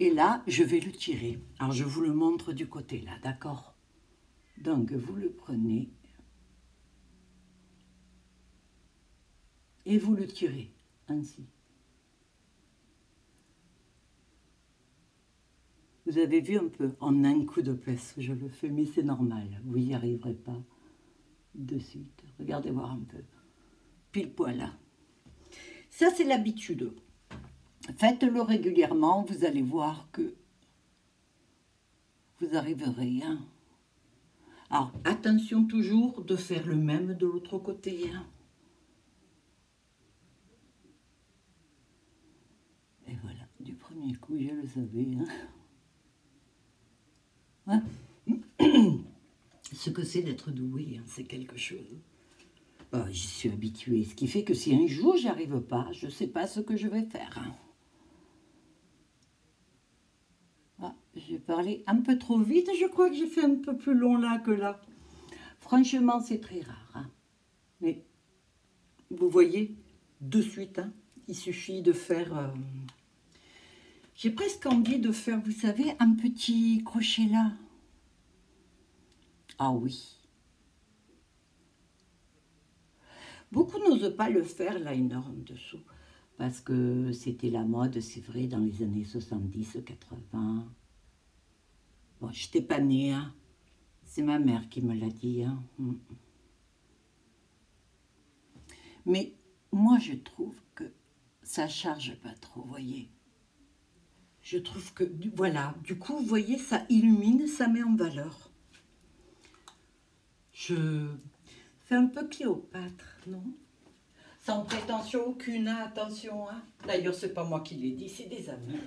Et là, je vais le tirer. Alors je vous le montre du côté là, d'accord? Donc vous le prenez. Et vous le tirez, ainsi. Vous avez vu un peu, en un coup de pince, je le fais, mais c'est normal, vous n'y arriverez pas de suite. Regardez voir un peu, pile poil là. Ça, c'est l'habitude. Faites-le régulièrement, vous allez voir que vous arriverez. Hein. Alors, attention toujours de faire le même de l'autre côté. Hein. Et voilà, du premier coup, je le savais. Hein. Ouais. Ce que c'est d'être doué, hein, c'est quelque chose. Oh, j'y suis habituée, ce qui fait que si un jour j'y arrive pas, je ne sais pas ce que je vais faire. Hein. Ah, j'ai parlé un peu trop vite, je crois que j'ai fait un peu plus long là que là. Franchement, c'est très rare. Hein. Mais vous voyez, de suite, hein, il suffit de faire... J'ai presque envie de faire, vous savez, un petit crochet là. Ah oui. Beaucoup n'osent pas le faire, liner en dessous. Parce que c'était la mode, c'est vrai, dans les années 70, 80. Bon, je n'étais pas née, hein. C'est ma mère qui me l'a dit. Hein. Mais moi, je trouve que ça ne charge pas trop, vous voyez. Je trouve que, voilà, du coup, vous voyez, ça illumine, ça met en valeur. Je fais un peu Cléopâtre, non? Sans prétention aucune, hein, attention. Hein. D'ailleurs, c'est pas moi qui l'ai dit, c'est des amis.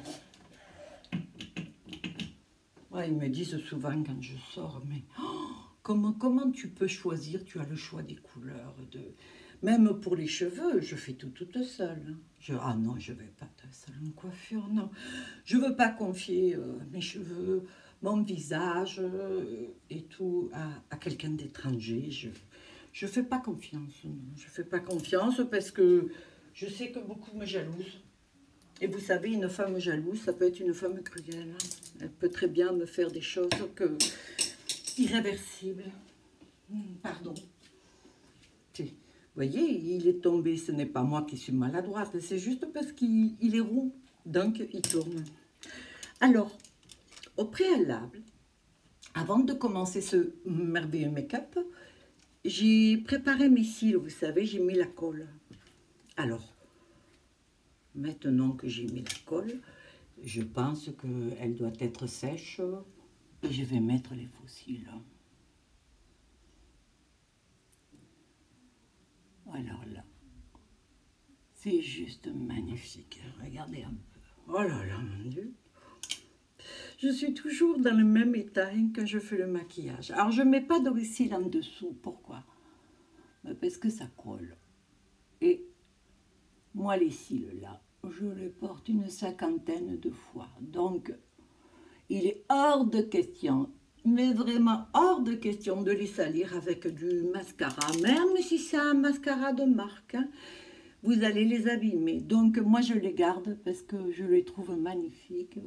Ouais, ils me disent souvent quand je sors, mais oh, comment tu peux choisir? Tu as le choix des couleurs. Même pour les cheveux, je fais tout toute seule. Hein. Ah non, je ne vais pas de salon de coiffure, non. Je ne veux pas confier mes cheveux, mon visage et tout à quelqu'un d'étranger. Je ne fais pas confiance. Non. Je ne fais pas confiance parce que je sais que beaucoup me jalousent. Et vous savez, une femme jalouse, ça peut être une femme cruelle. Hein. Elle peut très bien me faire des choses irréversibles. Pardon. Vous voyez, il est tombé. Ce n'est pas moi qui suis maladroite. C'est juste parce qu'il est rond. Donc, il tourne. Alors, au préalable, avant de commencer ce merveilleux make-up, j'ai préparé mes cils. Vous savez, j'ai mis la colle. Alors, maintenant que j'ai mis la colle, je pense qu'elle doit être sèche. Et je vais mettre les fossiles. Alors là, c'est juste magnifique. Regardez un peu. Oh là là, mon Dieu. Je suis toujours dans le même état quand je fais le maquillage. Alors, je ne mets pas de cils en dessous. Pourquoi? Parce que ça colle. Et moi, les cils, là, je les porte une 50aine de fois. Donc, il est hors de question, mais vraiment hors de question de les salir avec du mascara. Même si c'est un mascara de marque, hein, vous allez les abîmer. Donc, moi, je les garde parce que je les trouve magnifiques.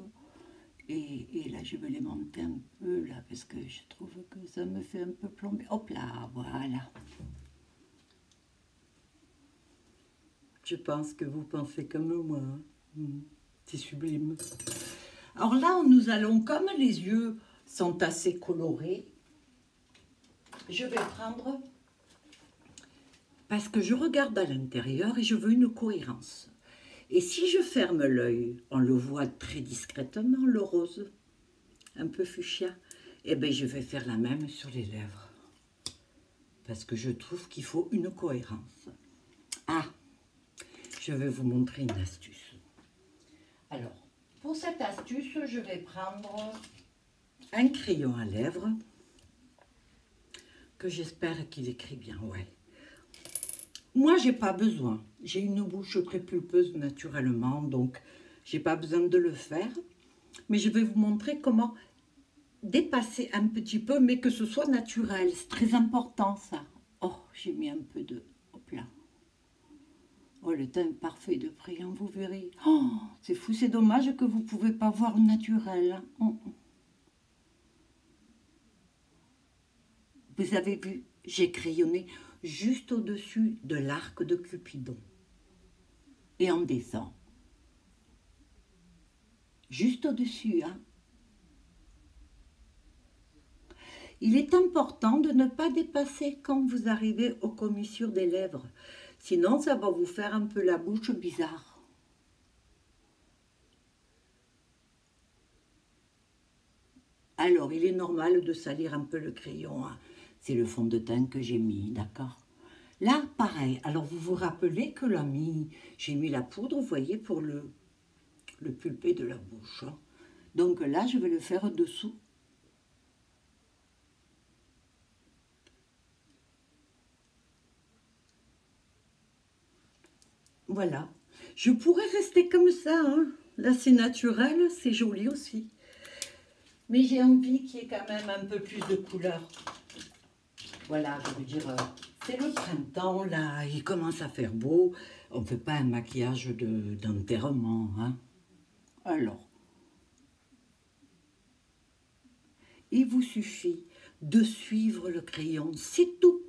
Et là, je vais les monter un peu, là, parce que je trouve que ça me fait un peu plomber. Hop là, voilà. Je pense que vous pensez comme moi. C'est sublime. Alors là, nous allons, comme les yeux sont assez colorés, je vais prendre, parce que je regarde à l'intérieur et je veux une cohérence. Et si je ferme l'œil, on le voit très discrètement, le rose, un peu fuchsia, et bien je vais faire la même sur les lèvres. Parce que je trouve qu'il faut une cohérence. Ah, je vais vous montrer une astuce. Alors, pour cette astuce, je vais prendre un crayon à lèvres, que j'espère qu'il écrit bien, ouais. Moi, j'ai pas besoin. J'ai une bouche très pulpeuse naturellement, donc j'ai pas besoin de le faire. Mais je vais vous montrer comment dépasser un petit peu, mais que ce soit naturel. C'est très important, ça. Oh, j'ai mis un peu de... Hop là. Oh, le teint parfait de près, hein, vous verrez. Oh, c'est fou, c'est dommage que vous ne pouvez pas voir le naturel. Oh. Vous avez vu, j'ai crayonné juste au-dessus de l'arc de Cupidon. Et on descend. Juste au-dessus, hein. Il est important de ne pas dépasser quand vous arrivez aux commissures des lèvres. Sinon, ça va vous faire un peu la bouche bizarre. Alors, il est normal de salir un peu le crayon, hein. C'est le fond de teint que j'ai mis, d'accord? Là, pareil. Alors, vous vous rappelez que là, j'ai mis la poudre, vous voyez, pour le pulpé de la bouche, hein. Donc là, je vais le faire dessous. Voilà. Je pourrais rester comme ça, hein. Là, c'est naturel, c'est joli aussi. Mais j'ai envie qu'il y ait quand même un peu plus de couleur. Voilà, je veux dire, c'est le printemps, là, il commence à faire beau. On ne fait pas un maquillage d'enterrement, hein. Alors, il vous suffit de suivre le crayon, c'est tout.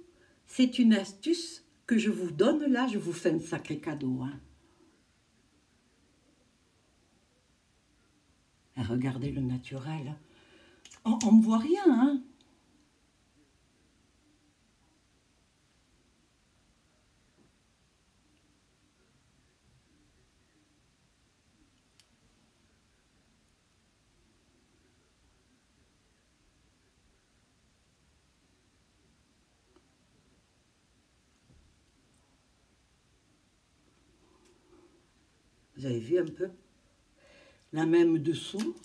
C'est une astuce que je vous donne là, je vous fais un sacré cadeau, hein. Et regardez le naturel. On ne voit rien, hein. Vous avez vu un peu? La même dessous.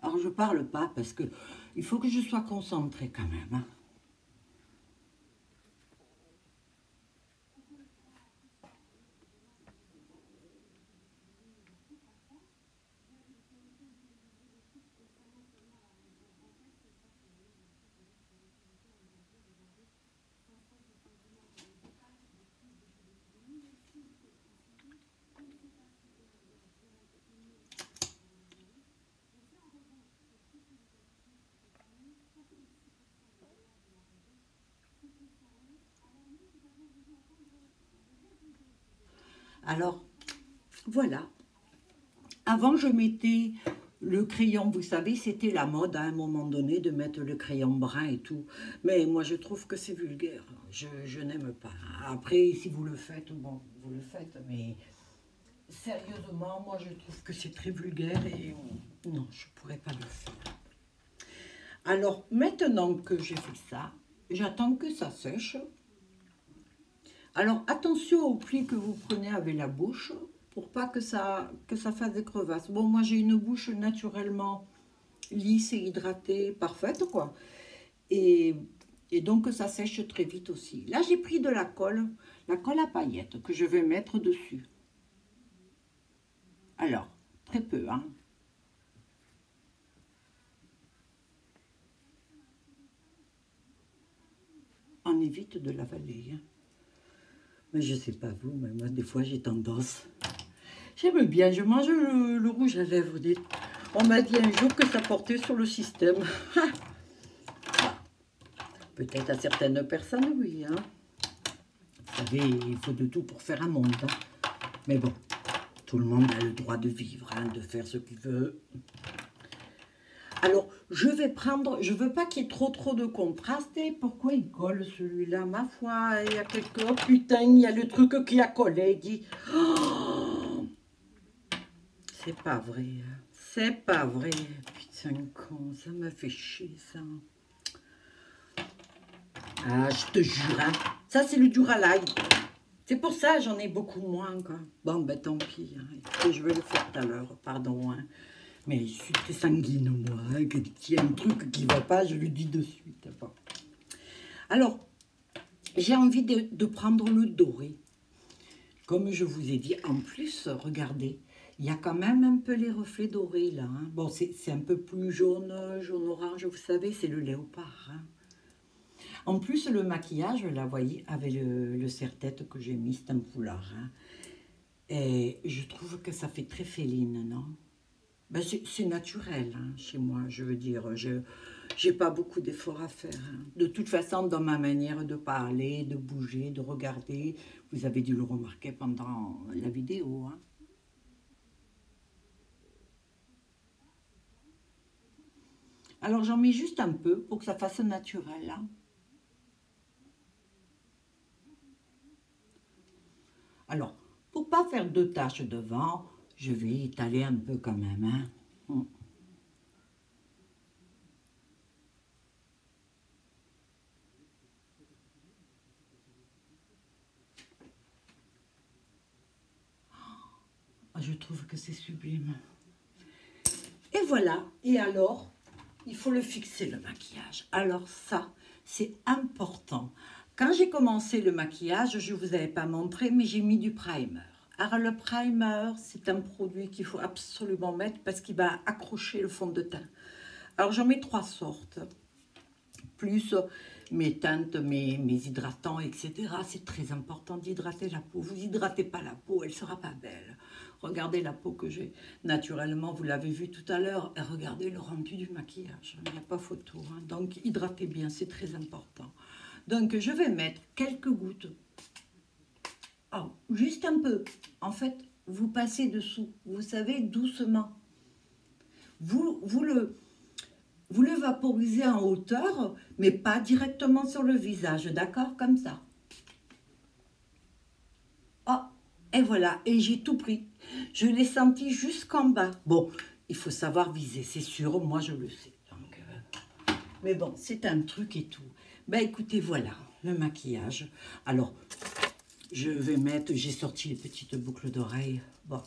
Alors je parle pas parce que il faut que je sois concentrée quand même, hein. Alors, voilà. Avant, je mettais le crayon, vous savez, c'était la mode à un moment donné de mettre le crayon brun et tout. Mais moi, je trouve que c'est vulgaire. Je n'aime pas. Après, si vous le faites, bon, vous le faites. Mais sérieusement, moi, je trouve que c'est très vulgaire et non, je ne pourrais pas le faire. Alors, maintenant que j'ai fait ça, j'attends que ça sèche. Alors, attention au pli que vous prenez avec la bouche, pour pas que ça fasse des crevasses. Bon, moi, j'ai une bouche naturellement lisse et hydratée, parfaite, quoi. Et, et donc, ça sèche très vite aussi. Là, j'ai pris de la colle à paillettes, que je vais mettre dessus. Alors, très peu, hein. On évite de l'avaler, hein. Mais je sais pas vous, mais moi, des fois, j'ai tendance. J'aime bien, je mange le rouge à lèvres. On m'a dit un jour que ça portait sur le système. Peut-être à certaines personnes, oui, hein. Vous savez, il faut de tout pour faire un monde, hein. Mais bon, tout le monde a le droit de vivre, hein, de faire ce qu'il veut. Alors, je vais prendre, je veux pas qu'il y ait trop de contraste. Et pourquoi il colle celui-là? Ma foi, il y a quelque... Oh putain, il y a le truc qui a collé. Il dit... Oh, c'est pas vrai. C'est pas vrai. Putain, con, ça me fait chier, ça. Ah, je te jure, hein. Ça, c'est le dur à l'ail. C'est pour ça j'en ai beaucoup moins, quoi. Bon, ben tant pis. Hein. Écoutez, je vais le faire tout à l'heure, pardon. Hein. Mais je suis très sanguine, moi. Hein. Qu'il y a un truc qui ne va pas, je le dis de suite. Bon. Alors, j'ai envie de prendre le doré. Comme je vous ai dit, en plus, regardez, il y a quand même un peu les reflets dorés, là. Hein. Bon, c'est un peu plus jaune-orange, vous savez, c'est le léopard. Hein. En plus, le maquillage, là, vous voyez, avec le serre-tête que j'ai mis, c'est un foulard. Hein. Et je trouve que ça fait très féline, non? Ben, c'est naturel, hein, chez moi, je veux dire. Je n'ai pas beaucoup d'efforts à faire. Hein. De toute façon, dans ma manière de parler, de bouger, de regarder, vous avez dû le remarquer pendant la vidéo. Hein. Alors, j'en mets juste un peu pour que ça fasse naturel. Hein. Alors, pour pas faire deux taches devant, je vais étaler un peu quand même. Hein. Je trouve que c'est sublime. Et voilà. Et alors, il faut le fixer, le maquillage. Alors ça, c'est important. Quand j'ai commencé le maquillage, je ne vous avais pas montré, mais j'ai mis du primer. Alors le primer, c'est un produit qu'il faut absolument mettre parce qu'il va accrocher le fond de teint. Alors j'en mets 3 sortes. Plus mes teintes, mes hydratants, etc. C'est très important d'hydrater la peau. Vous hydratez pas la peau, elle ne sera pas belle. Regardez la peau que j'ai naturellement, vous l'avez vu tout à l'heure, et regardez le rendu du maquillage, il n'y a pas photo. Hein. Donc hydratez bien, c'est très important. Donc je vais mettre quelques gouttes, oh, juste un peu. En fait, vous passez dessous, vous savez, doucement. Vous le vaporisez en hauteur, mais pas directement sur le visage, d'accord? Comme ça. Oh, et voilà, et j'ai tout pris. Je l'ai senti jusqu'en bas. Bon, il faut savoir viser, c'est sûr, moi je le sais. Donc, mais bon, c'est un truc et tout. Ben écoutez, voilà, le maquillage. Alors, je vais mettre, j'ai sorti les petites boucles d'oreilles. Bon,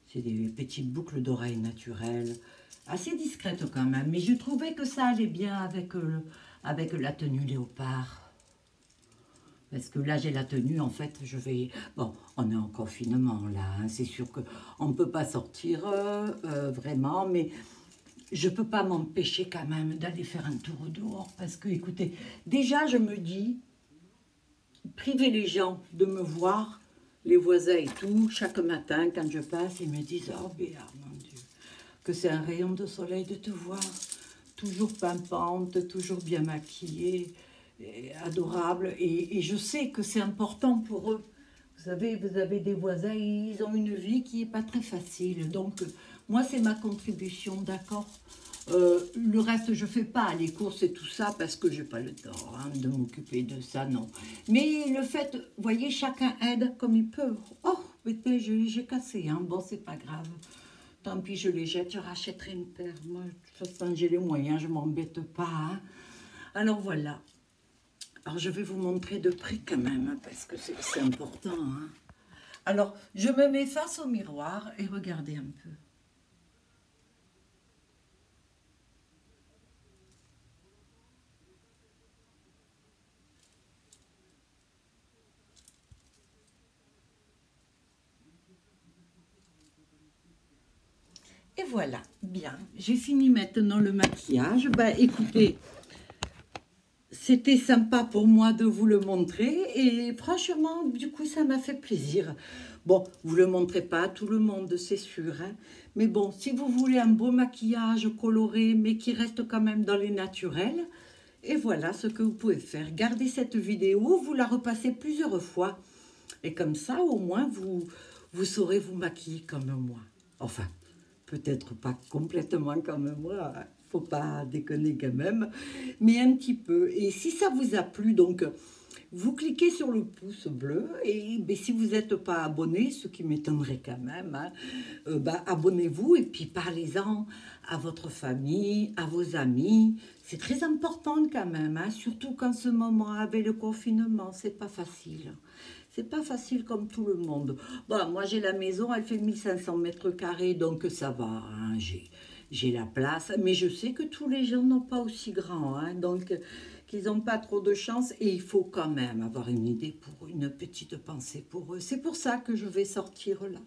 c'est des petites boucles d'oreilles naturelles. Assez discrètes quand même, mais je trouvais que ça allait bien avec la tenue léopard. Parce que là, j'ai la tenue, en fait, je vais... Bon, on est en confinement, là, hein, c'est sûr qu'on ne peut pas sortir vraiment, mais je ne peux pas m'empêcher quand même d'aller faire un tour dehors. Parce que, écoutez, déjà, je me dis, priver les gens de me voir, les voisins et tout, chaque matin, quand je passe, ils me disent, oh, Béa, mon Dieu, que c'est un rayon de soleil de te voir, toujours pimpante, toujours bien maquillée, adorable, et je sais que c'est important pour eux. Vous savez, vous avez des voisins, ils ont une vie qui n'est pas très facile. Donc, moi, c'est ma contribution, d'accord? Le reste, je ne fais pas les courses et tout ça parce que je n'ai pas le temps hein, de m'occuper de ça, non. Mais le fait, vous voyez, chacun aide comme il peut. Oh, j'ai cassé, hein. Bon, c'est pas grave. Tant pis, je les jette, je rachèterai une paire. Moi, de toute toute façon, j'ai les moyens, je ne m'embête pas. Hein. Alors voilà. Alors, je vais vous montrer de près quand même, hein, parce que c'est important. Hein. Alors, je me mets face au miroir et regardez un peu. Et voilà, bien. J'ai fini maintenant le maquillage. Bah, écoutez, c'était sympa pour moi de vous le montrer et franchement, du coup, ça m'a fait plaisir. Bon, vous ne le montrez pas à tout le monde, c'est sûr. Hein. Mais bon, si vous voulez un beau maquillage coloré, mais qui reste quand même dans les naturels, et voilà ce que vous pouvez faire. Gardez cette vidéo, vous la repassez plusieurs fois. Et comme ça, au moins, vous saurez vous maquiller comme moi. Enfin, peut-être pas complètement comme moi, hein. Faut pas déconner quand même, mais un petit peu. Et si ça vous a plu, donc, vous cliquez sur le pouce bleu et ben, si vous n'êtes pas abonné, ce qui m'étonnerait quand même, hein, bah, abonnez-vous et puis parlez-en à votre famille, à vos amis. C'est très important quand même, hein, surtout qu'en ce moment, avec le confinement, c'est pas facile. C'est pas facile comme tout le monde. Bon, moi j'ai la maison, elle fait 1500 mètres carrés, donc ça va, hein, j'ai la place. Mais je sais que tous les gens n'ont pas aussi grand, hein, donc qu'ils n'ont pas trop de chance. Et il faut quand même avoir une idée pour une petite pensée pour eux. C'est pour ça que je vais sortir là.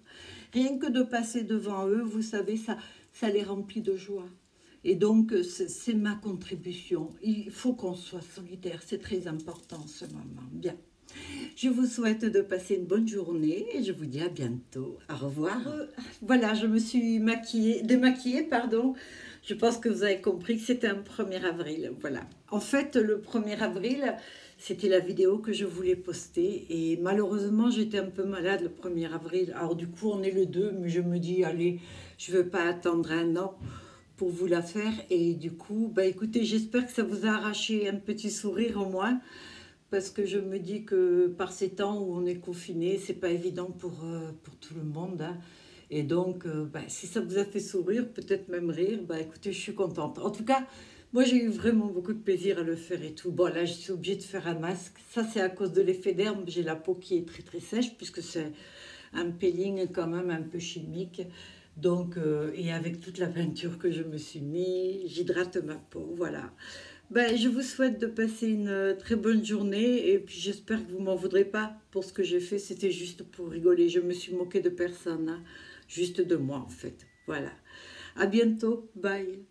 Rien que de passer devant eux, vous savez, ça les remplit de joie. Et donc, c'est ma contribution. Il faut qu'on soit solidaire. C'est très important en ce moment. Bien. Je vous souhaite de passer une bonne journée et je vous dis à bientôt. Au revoir. Voilà, je me suis démaquillée, pardon. Je pense que vous avez compris que c'était un 1er avril. Voilà. En fait, le 1er avril, c'était la vidéo que je voulais poster. Et malheureusement, j'étais un peu malade le 1er avril. Alors du coup, on est le 2, mais je me dis, allez, je ne veux pas attendre un an pour vous la faire. Et du coup, bah écoutez, j'espère que ça vous a arraché un petit sourire au moins. Parce que je me dis que par ces temps où on est confiné, c'est pas évident pour tout le monde. Hein. Et donc, bah, si ça vous a fait sourire, peut-être même rire, bah, écoutez, je suis contente. En tout cas, moi, j'ai eu vraiment beaucoup de plaisir à le faire et tout. Bon, là, je suis obligée de faire un masque. Ça, c'est à cause de l'effet d'herbe. J'ai la peau qui est très, très sèche, puisque c'est un peeling quand même un peu chimique. Donc, et avec toute la peinture que je me suis mis, j'hydrate ma peau, voilà. Ben, je vous souhaite de passer une très bonne journée et puis j'espère que vous m'en voudrez pas pour ce que j'ai fait. C'était juste pour rigoler. Je me suis moquée de personne, hein. Juste de moi en fait. Voilà. À bientôt. Bye.